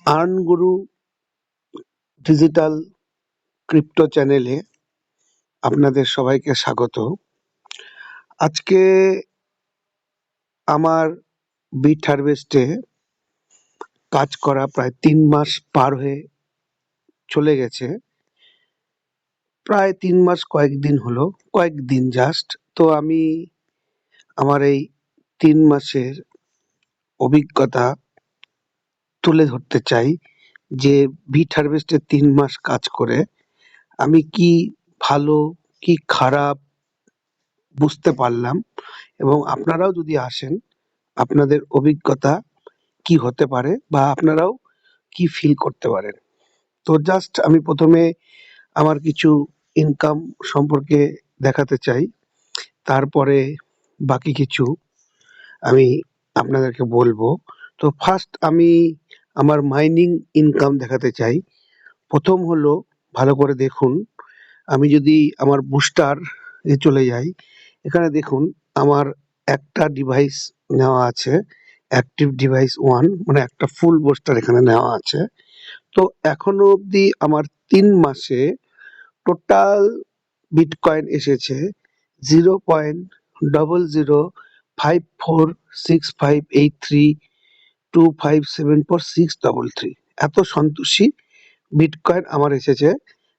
আর্নগুরু digital crypto চ্যানেলে আপনাদের সবাইকে স্বাগত। আজকে আমার বিট হারভেস্টে কাজ করা প্রায় ৩ মাস পার হয়ে চলে গেছে। প্রায় ৩ মাস কয়েকদিন জাস্ট। তো আমি আমার এই ৩ মাসের অভিজ্ঞতা তুলে ধরতে চাই যে বিট হারভেস্টে ৩ মাস কাজ করে আমি কি ভালো কি খারাপ বুঝতে পারলাম, এবং আপনারাও যদি আসেন আপনাদের অভিজ্ঞতা কি হতে পারে বা আপনারাও কি ফিল করতে পারেন। তো জাস্ট আমি প্রথমে আমার কিছু ইনকাম সম্পর্কে দেখাতে চাই, তারপরে বাকি কিছু আমি আপনাদেরকে বলবো। তো ফার্স্ট আমি আমার মাইনিং ইনকাম দেখাতে চাই। প্রথম হলো, ভালো করে দেখুন, আমি যদি আমার বুস্টার এ চলে যাই, এখানে দেখুন আমার একটা ডিভাইস নেওয়া আছে, অ্যাক্টিভ ডিভাইস 1, মানে একটা ফুল বুস্টার এখানে নেওয়া আছে। তো এখনো অবধি আমার ৩ মাসে টোটাল বিটকয়েন এসেছে 0.00546583257463। এত সন্তোষী বিটকয়েন আমার এসেছে,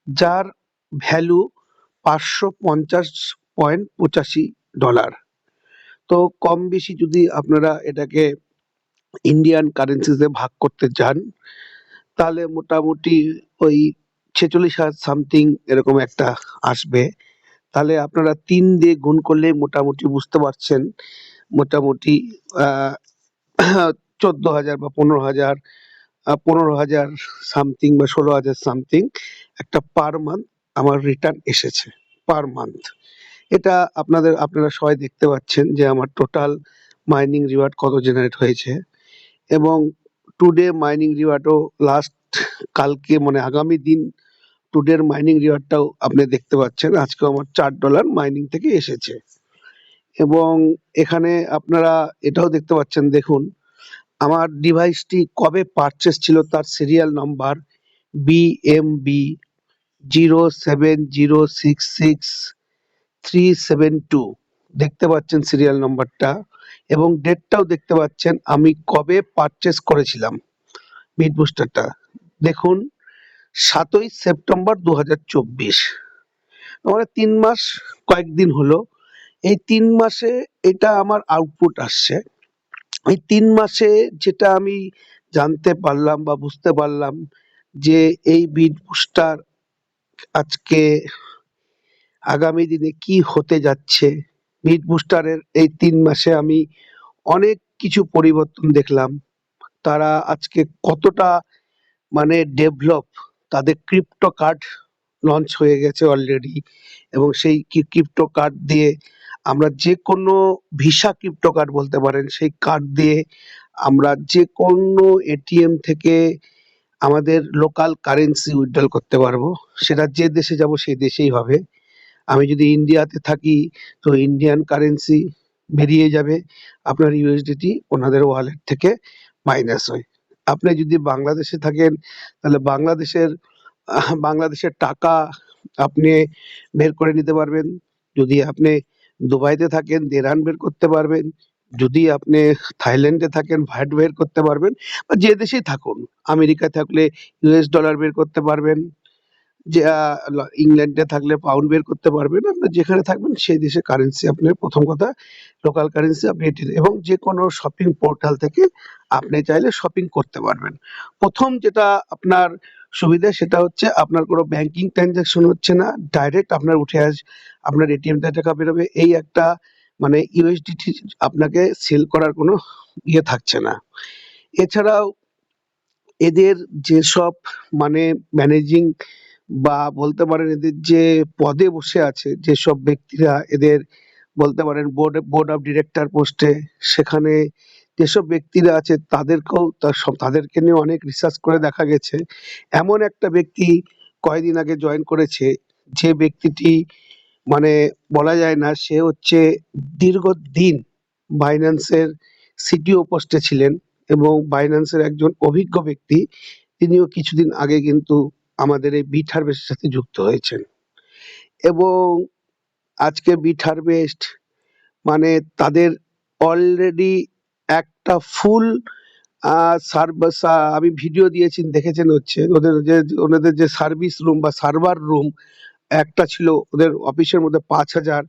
যার ভ্যালু $550.85। তো কম বেশি যদি আপনারা এটাকে ইন্ডিয়ান কারেন্সিতে ভাগ করতে চান, তাহলে মোটামুটি ওই 46,000 সামথিং এরকম একটা আসবে। তাহলে আপনারা ৩ দিয়ে গুণ করলে মোটামুটি বুঝতে পারছেন, মোটামুটি 14,000 বা 15,000 সামথিং বা 16,000 সামথিং একটা পার মান্থ আমার রিটার্ন এসেছে, পার মান্থ। এটা আপনারা সবাই দেখতে পাচ্ছেন যে আমার টোটাল মাইনিং রিওয়ার্ড কত জেনারেট হয়েছে, এবং টুডে মাইনিং রিওয়ার্ডও লাস্ট কালকে মানে আগামী দিন টুডের মাইনিং রিওয়ার্ডটাও আপনি দেখতে পাচ্ছেন। আজকেও আমার $4 মাইনিং থেকে এসেছে, এবং এখানে আপনারা এটাও দেখতে পাচ্ছেন, দেখুন আমার ডিভাইসটি কবে পারচেস ছিল তার সিরিয়াল নাম্বার BMB07066372, দেখতে পাচ্ছেন সিরিয়াল নাম্বারটা, এবং ডেটটাও দেখতে পাচ্ছেন আমি কবে পারচেস করেছিলাম বিট বুস্টারটা। দেখুন 7ই সেপ্টেম্বর 2024, মানে ৩ মাস কয়েকদিন হলো। এই ৩ মাসে এটা আমার আউটপুট আসছে। এই ৩ মাসে যেটা আমি জানতে পারলাম বা বুঝতে পারলাম যে এই বিট বুস্টার আজকে আগামী দিনে কি হতে যাচ্ছে। বিট বুস্টারের এই ৩ মাসে আমি অনেক কিছু পরিবর্তন দেখলাম। তারা আজকে কতটা মানে ডেভেলপ, তাদের ক্রিপ্টো কার্ড লঞ্চ হয়ে গেছে অলরেডি, এবং সেই ক্রিপ্টো কার্ড দিয়ে আমরা যে কোনো ভিসা ক্রিপ্টো কার্ড বলতে পারেন, সেই কার্ড দিয়ে আমরা যে কোনো এটিএম থেকে আমাদের লোকাল কারেন্সি উইথড্রল করতে পারবো। সেটা যে দেশে যাব সেই দেশেই হবে। আমি যদি ইন্ডিয়াতে থাকি তো ইন্ডিয়ান কারেন্সি বেরিয়ে যাবে, আপনার ইউএসডিটি ওনাদের ওয়ালেট থেকে মাইনাস হয়। আপনি যদি বাংলাদেশে থাকেন তাহলে বাংলাদেশের টাকা আপনি বের করে নিতে পারবেন। যদি আপনি দুবাইতে থাকেন দেরান বের করতে পারবেন। যদি আপনি থাইল্যান্ডে থাকেন ভাট বের করতে পারবেন, বা যে দেশেই থাকুন, আমেরিকায় থাকলে ইউএস ডলার বের করতে পারবেন, যে ইংল্যান্ডে থাকলে পাউন্ড বের করতে পারবেন। আপনি যেখানে থাকবেন সেই দেশের কারেন্সি, আপনি প্রথম কথা লোকাল কারেন্সি আপনি এবং যে কোনো শপিং পোর্টাল থেকে আপনি চাইলে শপিং করতে পারবেন। প্রথম যেটা আপনার সুবিধা সেটা হচ্ছে আপনার কোনো ব্যাংকিং ট্রানজাকশন হচ্ছে না, ডাইরেক্ট আপনার আপনার এটিএমটা টাকা বেরোবে। এই একটা মানে ইউএসডিটি আপনাকে সেল করার কোনো ইয়ে থাকছে না। এছাড়াও এদের যেসব মানে ম্যানেজিং বা বলতে পারেন এদের যে পদে বসে আছে যেসব ব্যক্তিরা, এদের বলতে পারেন বোর্ড অফ ডিরেক্টর পোস্টে, সেখানে যেসব ব্যক্তিরা আছে তাদেরকে নিয়ে অনেক রিসার্চ করে দেখা গেছে এমন একটা ব্যক্তি কয়েকদিন আগে জয়েন করেছে, যে ব্যক্তিটি মানে বলা যায় না, সে হচ্ছে দীর্ঘদিন বাইন্যান্সের সিটিও পোস্টে ছিলেন, এবং বাইন্যান্সের একজন অভিজ্ঞ ব্যক্তি, তিনিও কিছুদিন আগে কিন্তু আমাদের এই বিট হারভেস্টের সাথে যুক্ত হয়েছেন। এবং আজকে বিট হারভেস্ট মানে তাদের অলরেডি একটা ফুল আমি ভিডিও দিয়েছি, দেখেছেন, হচ্ছে ওদের যে সার্ভিস রুম বা সার্ভার রুম একটা ছিল ওদের অফিসের মধ্যে 5,000,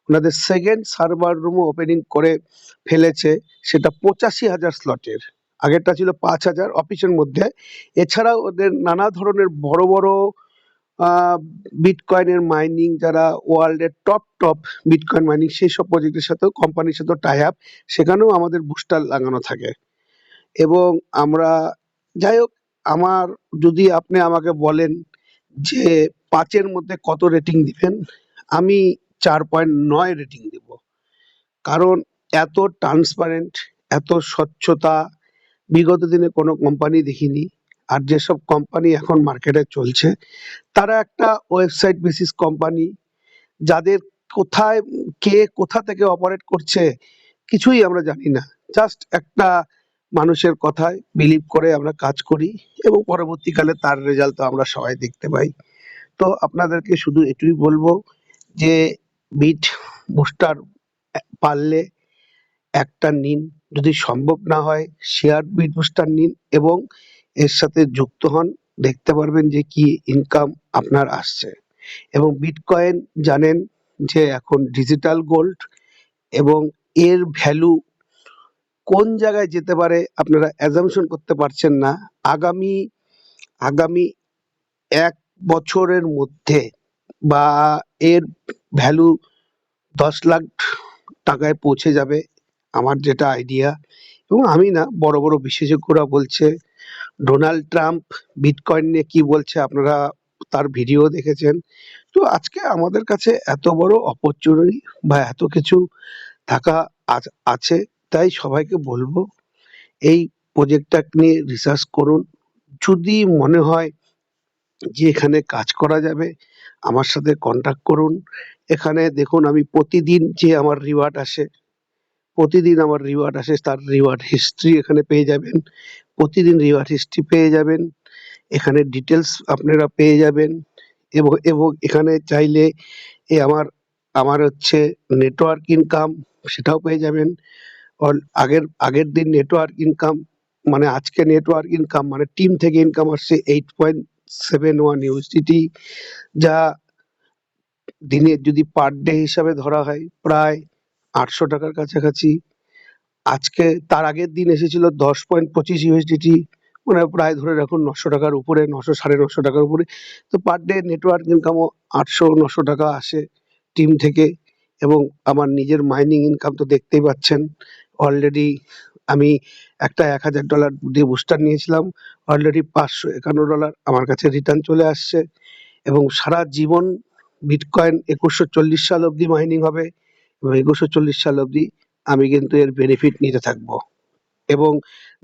ওনাদের সেকেন্ড সার্ভার রুমও ওপেনিং করে ফেলেছে, সেটা 85,000 স্লটের। আগেরটা ছিল 5,000 অফিসের মধ্যে। এছাড়াও ওদের নানা ধরনের বড় বড় বিটকয়েনের মাইনিং, যারা ওয়ার্ল্ডের টপ বিটকয়েন মাইনিং সেই সব প্রজেক্টের সাথেও কোম্পানির সাথেও টাই আপ, সেখানেও আমাদের বুস্টার লাগানো থাকে। এবং আমরা, যাই হোক, আমার, যদি আপনি আমাকে বলেন যে 5-এর মধ্যে কত রেটিং দিবেন, আমি 4.9 রেটিং দেব। কারণ এত ট্রান্সপারেন্ট, এত স্বচ্ছতা বিগত দিনে কোনো কোম্পানি দেখিনি। আর যেসব কোম্পানি এখন মার্কেটে চলছে তারা একটা ওয়েবসাইট বেসিস কোম্পানি, যাদের কোথায় কে কোথা থেকে অপারেট করছে কিছুই আমরা জানি না। জাস্ট একটা মানুষের কথায় বিলিভ করে আমরা কাজ করি এবং পরবর্তীকালে তার রেজাল্ট তো আমরা সবাই দেখতে পাই। তো আপনাদেরকে শুধু এটুই বলবো যে বিট বুস্টার পারলে একটা নিন, যদি সম্ভব না হয় শেয়ার বিট বুস্টার নিন এবং এর সাথে যুক্ত হন, দেখতে পারবেন যে কি ইনকাম আপনার আসছে। এবং বিটকয়েন জানেন যে এখন ডিজিটাল গোল্ড, এবং এর ভ্যালু কোন জায়গায় যেতে পারে আপনারা অ্যাজাম্পশন করতে পারছেন না। আগামী আগামী 1 বছরের মধ্যে বা এর ভ্যালু 10 লাখ টাকায় পৌঁছে যাবে, আমার যেটা আইডিয়া। এবং আমি না, বড় বড় বিশেষজ্ঞরা বলছে। ডোনাল্ড ট্রাম্প বিটকয়েন নিয়ে কি বলছে আপনারা তার ভিডিও দেখেছেন। তো আজকে আমাদের কাছে এত বড় অপরচুনিটি বা এত কিছু থাকা আছে, তাই সবাইকে বলবো এই প্রজেক্টটা নিয়ে রিসার্চ করুন। যদি মনে হয় যে এখানে কাজ করা যাবে, আমার সাথে কন্ট্যাক্ট করুন। এখানে দেখুন, আমি প্রতিদিন যে আমার রিওয়ার্ড আসে, তার রিওয়ার্ড হিস্ট্রি এখানে পেয়ে যাবেন। প্রতিদিন রিওয়ার্ড হিস্ট্রি পেয়ে যাবেন, এখানে ডিটেলস আপনারা পেয়ে যাবেন। এবং এখানে চাইলে আমার আমার হচ্ছে নেটওয়ার্ক ইনকাম, সেটাও পেয়ে যাবেন। আগের আগের দিন নেটওয়ার্ক ইনকাম, মানে আজকে নেটওয়ার্ক ইনকাম মানে টিম থেকে ইনকাম আসছে 8.71 ইউএসডিটি, যা দিনে যদি পার ডে হিসাবে ধরা হয় প্রায় 800 টাকার কাছাকাছি। আজকে তার আগের দিন এসেছিল 10.25 ইউএসডিটি, মানে প্রায় ধরে রাখুন 900 টাকার উপরে, 900 সাড়ে 900 টাকার উপরে। তো পার ডে নেটওয়ার্ক ইনকামও 800-900 টাকা আসে টিম থেকে। এবং আমার নিজের মাইনিং ইনকাম তো দেখতেই পাচ্ছেন। অলরেডি আমি একটা $1,000 দিয়ে বুস্টার নিয়েছিলাম, অলরেডি $551 আমার কাছে রিটার্ন চলে আসছে। এবং সারা জীবন বিটকয়েন 2140 সাল অবধি মাইনিং হবে, এবং 2140 সাল অবধি আমি কিন্তু এর বেনিফিট নিতে থাকবো। এবং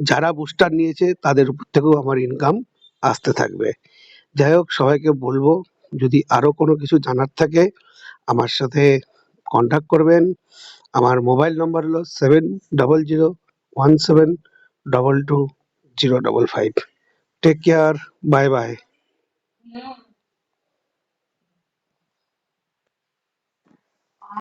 যারা বুস্টার নিয়েছে তাদের উপর থেকেও আমার ইনকাম আসতে থাকবে। যাই হোক, সবাইকে বলবো যদি আরো কোনো কিছু জানার থাকে আমার সাথে কন্ট্যাক্ট করবেন। আমার মোবাইল নম্বর হলো 7001722055। Take care, bye by.